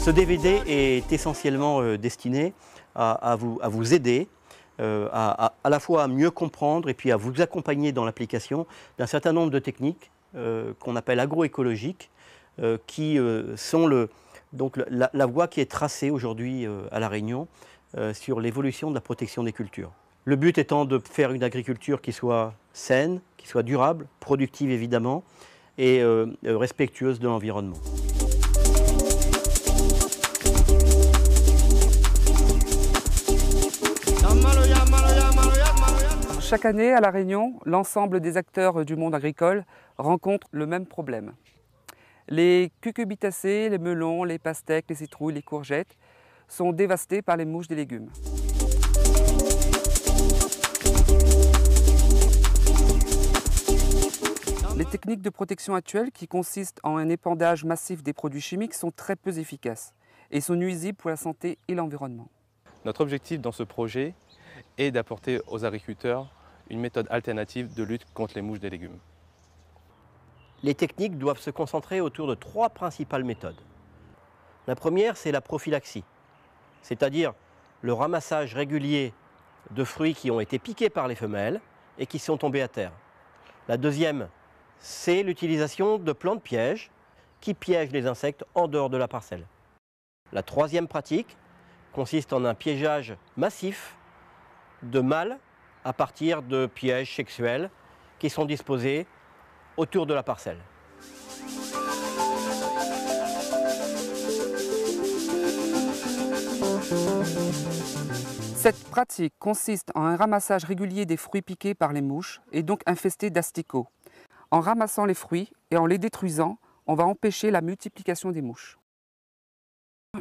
Ce DVD est essentiellement destiné à vous aider, à la fois à mieux comprendre et puis à vous accompagner dans l'application d'un certain nombre de techniques qu'on appelle agroécologiques, qui sont donc la voie qui est tracée aujourd'hui à La Réunion sur l'évolution de la protection des cultures. Le but étant de faire une agriculture qui soit saine, qui soit durable, productive évidemment, et respectueuse de l'environnement. Chaque année, à La Réunion, l'ensemble des acteurs du monde agricole rencontrent le même problème. Les cucurbitacées, les melons, les pastèques, les citrouilles, les courgettes sont dévastés par les mouches des légumes. Les techniques de protection actuelles, qui consistent en un épandage massif des produits chimiques, sont très peu efficaces et sont nuisibles pour la santé et l'environnement. Notre objectif dans ce projet est d'apporter aux agriculteurs une méthode alternative de lutte contre les mouches des légumes. Les techniques doivent se concentrer autour de 3 principales méthodes. La première, c'est la prophylaxie, c'est-à-dire le ramassage régulier de fruits qui ont été piqués par les femelles et qui sont tombés à terre. La deuxième, c'est l'utilisation de plantes pièges qui piègent les insectes en dehors de la parcelle. La troisième pratique consiste en un piégeage massif de mâles à partir de pièges sexuels qui sont disposés autour de la parcelle. Cette pratique consiste en un ramassage régulier des fruits piqués par les mouches et donc infestés d'asticots. En ramassant les fruits et en les détruisant, on va empêcher la multiplication des mouches.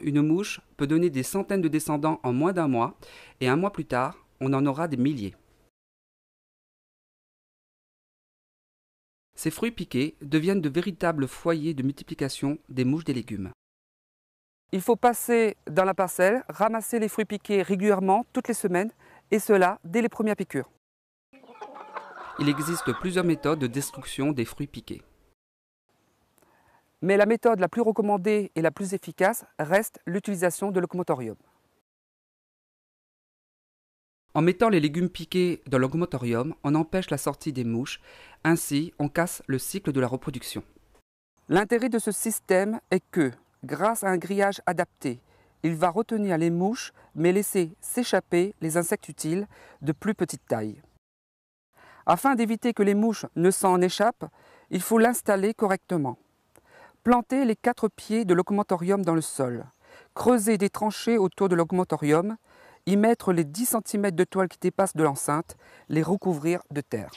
Une mouche peut donner des centaines de descendants en moins d'un mois et un mois plus tard, on en aura des milliers. Ces fruits piqués deviennent de véritables foyers de multiplication des mouches des légumes. Il faut passer dans la parcelle, ramasser les fruits piqués régulièrement toutes les semaines, et cela dès les premières piqûres. Il existe plusieurs méthodes de destruction des fruits piqués. Mais la méthode la plus recommandée et la plus efficace reste l'utilisation de locomotorium. En mettant les légumes piqués dans le locomotorium, on empêche la sortie des mouches, ainsi on casse le cycle de la reproduction. L'intérêt de ce système est que, grâce à un grillage adapté, il va retenir les mouches mais laisser s'échapper les insectes utiles de plus petite taille. Afin d'éviter que les mouches ne s'en échappent, il faut l'installer correctement. Planter les 4 pieds de locomotorium dans le sol, creuser des tranchées autour de locomotorium, y mettre les 10 cm de toile qui dépassent de l'enceinte, les recouvrir de terre.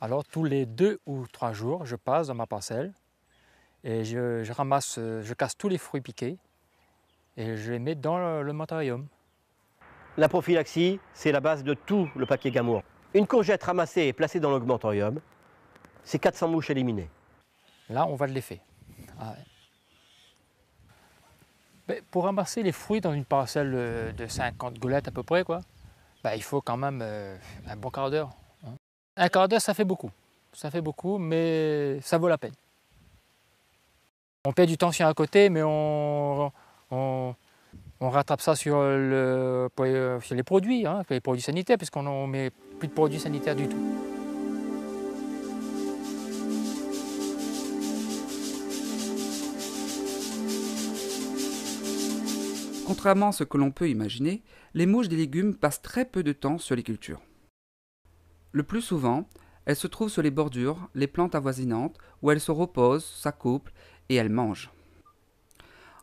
Alors tous les 2 ou 3 jours, je passe dans ma parcelle et je ramasse, je casse tous les fruits piqués et je les mets dans le motorium. La prophylaxie, c'est la base de tout le paquet Gamour. Une courgette ramassée et placée dans l'augmentorium, c'est 400 mouches éliminées. Là, on voit de l'effet. Ah ouais. Mais pour ramasser les fruits dans une parcelle de 50 goulettes à peu près, il faut quand même un bon quart d'heure. Hein. Un quart d'heure, ça fait beaucoup. Ça fait beaucoup, mais ça vaut la peine. On perd du temps sur un côté, mais on rattrape ça sur les produits, hein, les produits sanitaires, puisqu'on ne met plus de produits sanitaires du tout. Contrairement à ce que l'on peut imaginer, les mouches des légumes passent très peu de temps sur les cultures. Le plus souvent, elles se trouvent sur les bordures, les plantes avoisinantes, où elles se reposent, s'accouplent et elles mangent.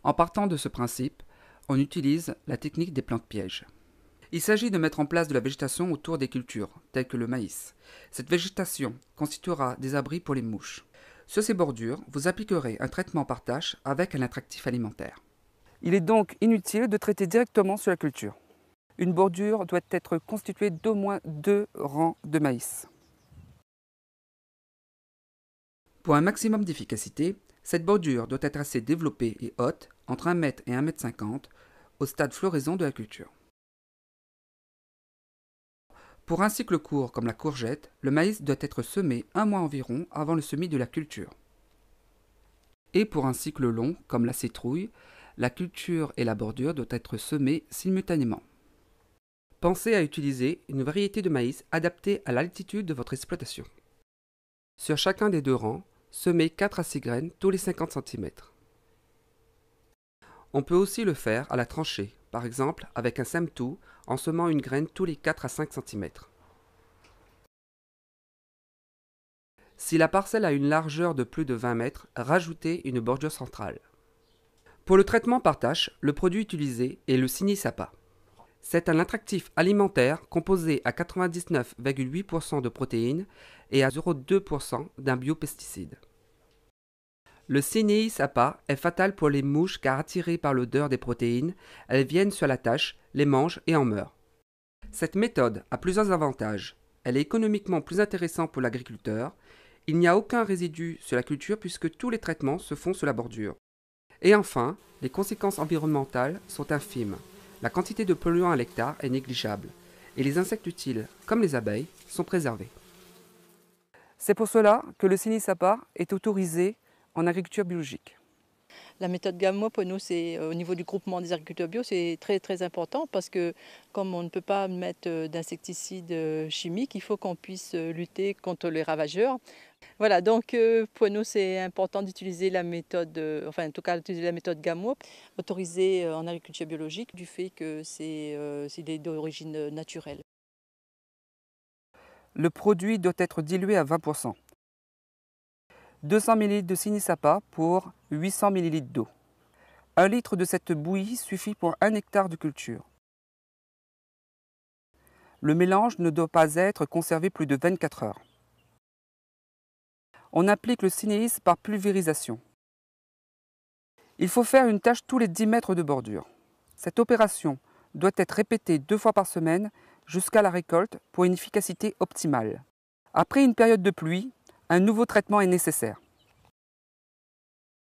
En partant de ce principe, on utilise la technique des plantes pièges. Il s'agit de mettre en place de la végétation autour des cultures, telles que le maïs. Cette végétation constituera des abris pour les mouches. Sur ces bordures, vous appliquerez un traitement par tâche avec un attractif alimentaire. Il est donc inutile de traiter directement sur la culture. Une bordure doit être constituée d'au moins 2 rangs de maïs. Pour un maximum d'efficacité, cette bordure doit être assez développée et haute, entre 1 m et 1,50 m, au stade floraison de la culture. Pour un cycle court comme la courgette, le maïs doit être semé un mois environ avant le semis de la culture. Et pour un cycle long comme la citrouille, la culture et la bordure doivent être semées simultanément. Pensez à utiliser une variété de maïs adaptée à l'altitude de votre exploitation. Sur chacun des 2 rangs, semez 4 à 6 graines tous les 50 cm. On peut aussi le faire à la tranchée, par exemple avec un sème-tout en semant une graine tous les 4 à 5 cm. Si la parcelle a une largeur de plus de 20 mètres, rajoutez une bordure centrale. Pour le traitement par tâche, le produit utilisé est le Sinisapa. C'est un attractif alimentaire composé à 99,8% de protéines et à 0,2% d'un biopesticide. Le Sinisapa est fatal pour les mouches car attirées par l'odeur des protéines, elles viennent sur la tâche, les mangent et en meurent. Cette méthode a plusieurs avantages. Elle est économiquement plus intéressante pour l'agriculteur. Il n'y a aucun résidu sur la culture puisque tous les traitements se font sur la bordure. Et enfin, les conséquences environnementales sont infimes. La quantité de polluants à l'hectare est négligeable et les insectes utiles, comme les abeilles, sont préservés. C'est pour cela que le Sinisapa est autorisé en agriculture biologique. La méthode Gammo, pour nous, c'est au niveau du groupement des agriculteurs bio, c'est très très important parce que comme on ne peut pas mettre d'insecticides chimiques, il faut qu'on puisse lutter contre les ravageurs. Voilà, donc pour nous, c'est important d'utiliser la méthode, enfin en tout cas d'utiliser la méthode Gammo, autorisée en agriculture biologique, du fait que c'est d'origine naturelle. Le produit doit être dilué à 20%. 200 ml de Sinisapa pour 800 ml d'eau. 1 litre de cette bouillie suffit pour 1 hectare de culture. Le mélange ne doit pas être conservé plus de 24 heures. On applique le Sinis par pulvérisation. Il faut faire une tâche tous les 10 mètres de bordure. Cette opération doit être répétée 2 fois par semaine jusqu'à la récolte pour une efficacité optimale. Après une période de pluie, un nouveau traitement est nécessaire.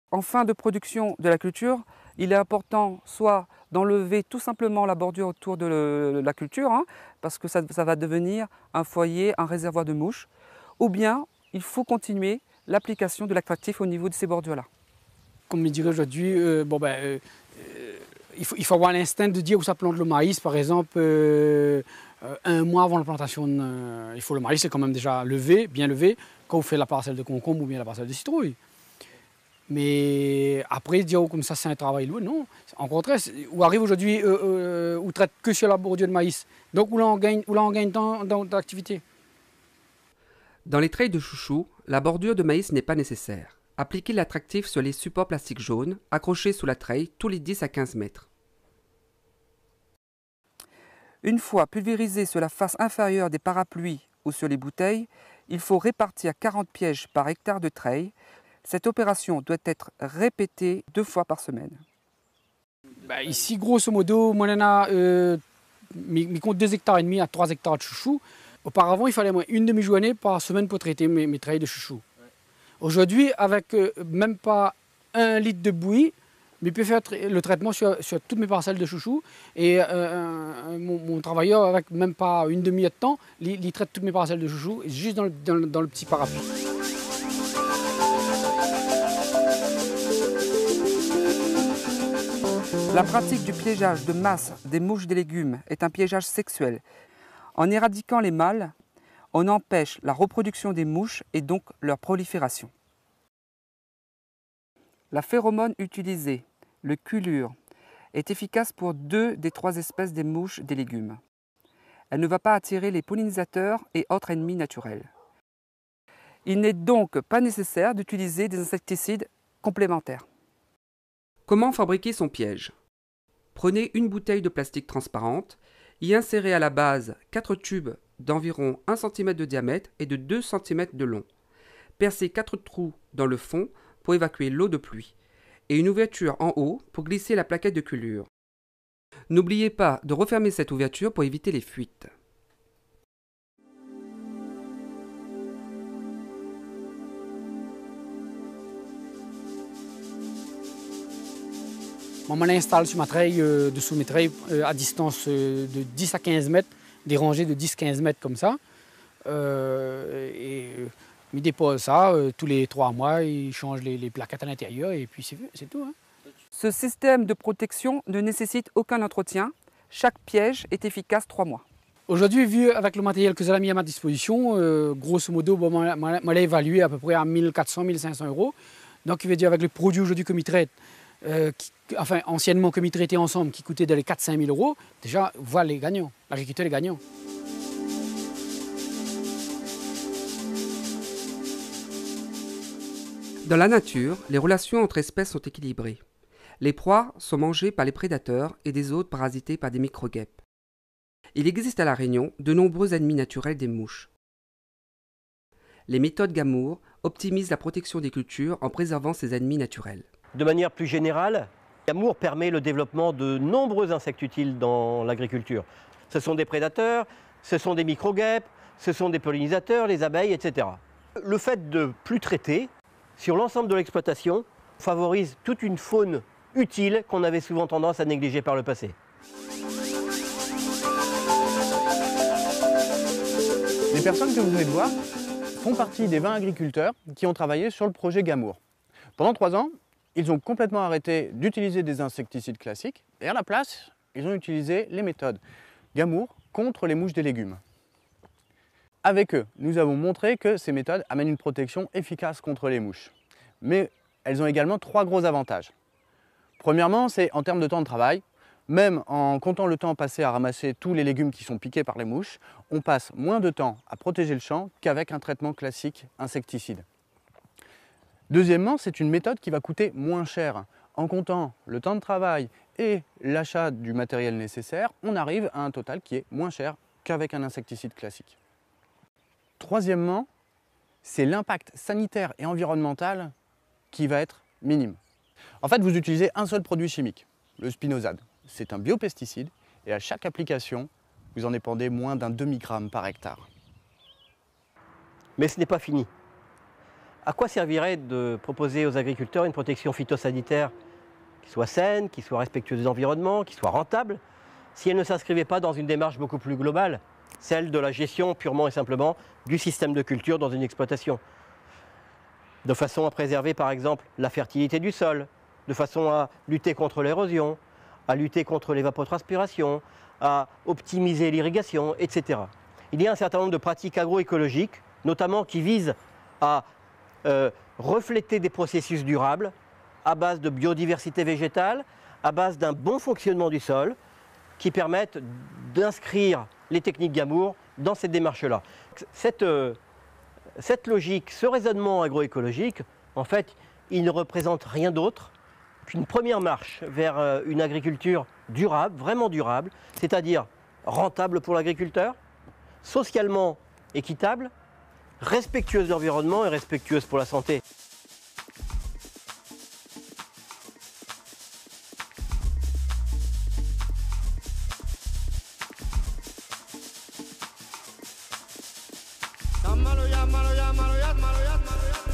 En fin de production de la culture, il est important soit d'enlever tout simplement la bordure autour de la culture, parce que ça va devenir un foyer, un réservoir de mouches, ou bien il faut continuer l'application de l'attractif au niveau de ces bordures-là. Comme je dirais aujourd'hui, il faut avoir l'instinct de dire où ça plante le maïs, par exemple. 1 mois avant la plantation, le maïs est quand même déjà levé, bien levé, quand vous faites la parcelle de concombre ou bien la parcelle de citrouille. Mais après, dire comme ça c'est un travail lourd, non. En contraire, où arrive aujourd'hui, où traite que sur la bordure de maïs. Donc où là on gagne dans l'activité. Dans les treilles de chouchou, la bordure de maïs n'est pas nécessaire. Appliquez l'attractif sur les supports plastiques jaunes, accrochés sous la treille tous les 10 à 15 mètres. Une fois pulvérisé sur la face inférieure des parapluies ou sur les bouteilles, il faut répartir 40 pièges par hectare de treille. Cette opération doit être répétée 2 fois par semaine. Ici, grosso modo, moi, on a compte 2,5 hectares à 3 hectares de chouchou. Auparavant, il fallait une demi-journée par semaine pour traiter mes treilles de chouchou. Aujourd'hui, avec même pas 1 litre de bouillie, mais je peux faire le traitement sur toutes mes parcelles de chouchou. Et mon travailleur, avec même pas une demi-heure de temps, il traite toutes mes parcelles de chouchou, juste dans le petit parapluie. La pratique du piégeage de masse des mouches des légumes est un piégeage sexuel. En éradiquant les mâles, on empêche la reproduction des mouches et donc leur prolifération. La phéromone utilisée, le culure, est efficace pour 2 des 3 espèces des mouches des légumes. Elle ne va pas attirer les pollinisateurs et autres ennemis naturels. Il n'est donc pas nécessaire d'utiliser des insecticides complémentaires. Comment fabriquer son piège? Prenez une bouteille de plastique transparente, y insérez à la base 4 tubes d'environ 1 cm de diamètre et de 2 cm de long. Percez 4 trous dans le fond pour évacuer l'eau de pluie et une ouverture en haut pour glisser la plaquette de culure. N'oubliez pas de refermer cette ouverture pour éviter les fuites. On installe sur ma treille, dessous mes treilles, à distance de 10 à 15 mètres, des rangées de 10-15 mètres comme ça. Il dépose ça tous les 3 mois, il change les plaquettes à l'intérieur et puis c'est tout. Hein. Ce système de protection ne nécessite aucun entretien. Chaque piège est efficace 3 mois. Aujourd'hui, vu avec le matériel que j'ai mis à ma disposition, grosso modo, je l'ai évalué à peu près à 1400-1500 €. Donc, il veut dire avec le produit aujourd'hui que je traite, anciennement que je traitais ensemble, qui coûtait dans les 4-5 000 €, déjà, voilà les gagnants, l'agriculteur est gagnant. Dans la nature, les relations entre espèces sont équilibrées. Les proies sont mangées par les prédateurs et des hôtes parasités par des micro-guêpes. Il existe à La Réunion de nombreux ennemis naturels des mouches. Les méthodes Gamour optimisent la protection des cultures en préservant ces ennemis naturels. De manière plus générale, Gamour permet le développement de nombreux insectes utiles dans l'agriculture. Ce sont des prédateurs, ce sont des micro-guêpes, ce sont des pollinisateurs, les abeilles, etc. Le fait de plus traiter sur l'ensemble de l'exploitation favorise toute une faune utile qu'on avait souvent tendance à négliger par le passé. Les personnes que vous venez de voir font partie des 20 agriculteurs qui ont travaillé sur le projet Gamour. Pendant 3 ans, ils ont complètement arrêté d'utiliser des insecticides classiques et à la place, ils ont utilisé les méthodes Gamour contre les mouches des légumes. Avec eux, nous avons montré que ces méthodes amènent une protection efficace contre les mouches. Mais elles ont également 3 gros avantages. Premièrement, c'est en termes de temps de travail. Même en comptant le temps passé à ramasser tous les légumes qui sont piqués par les mouches, on passe moins de temps à protéger le champ qu'avec un traitement classique insecticide. Deuxièmement, c'est une méthode qui va coûter moins cher. En comptant le temps de travail et l'achat du matériel nécessaire, on arrive à un total qui est moins cher qu'avec un insecticide classique. Troisièmement, c'est l'impact sanitaire et environnemental qui va être minime. En fait, vous utilisez un seul produit chimique, le spinosade. C'est un biopesticide et à chaque application, vous en épandez moins d'un demi-gramme par hectare. Mais ce n'est pas fini. À quoi servirait de proposer aux agriculteurs une protection phytosanitaire qui soit saine, qui soit respectueuse de l'environnement, qui soit rentable, si elle ne s'inscrivait pas dans une démarche beaucoup plus globale, celle de la gestion purement et simplement du système de culture dans une exploitation, de façon à préserver par exemple la fertilité du sol, de façon à lutter contre l'érosion, à lutter contre l'évapotranspiration, à optimiser l'irrigation, etc. Il y a un certain nombre de pratiques agroécologiques, notamment qui visent à refléter des processus durables à base de biodiversité végétale, à base d'un bon fonctionnement du sol, qui permettent d'inscrire les techniques Gamour dans cette démarche-là. Cette logique, ce raisonnement agroécologique, en fait, il ne représente rien d'autre qu'une première marche vers une agriculture durable, vraiment durable, c'est-à-dire rentable pour l'agriculteur, socialement équitable, respectueuse de l'environnement et respectueuse pour la santé. Llámalo, llámalo, llámalo, llámalo, llámalo, llámalo.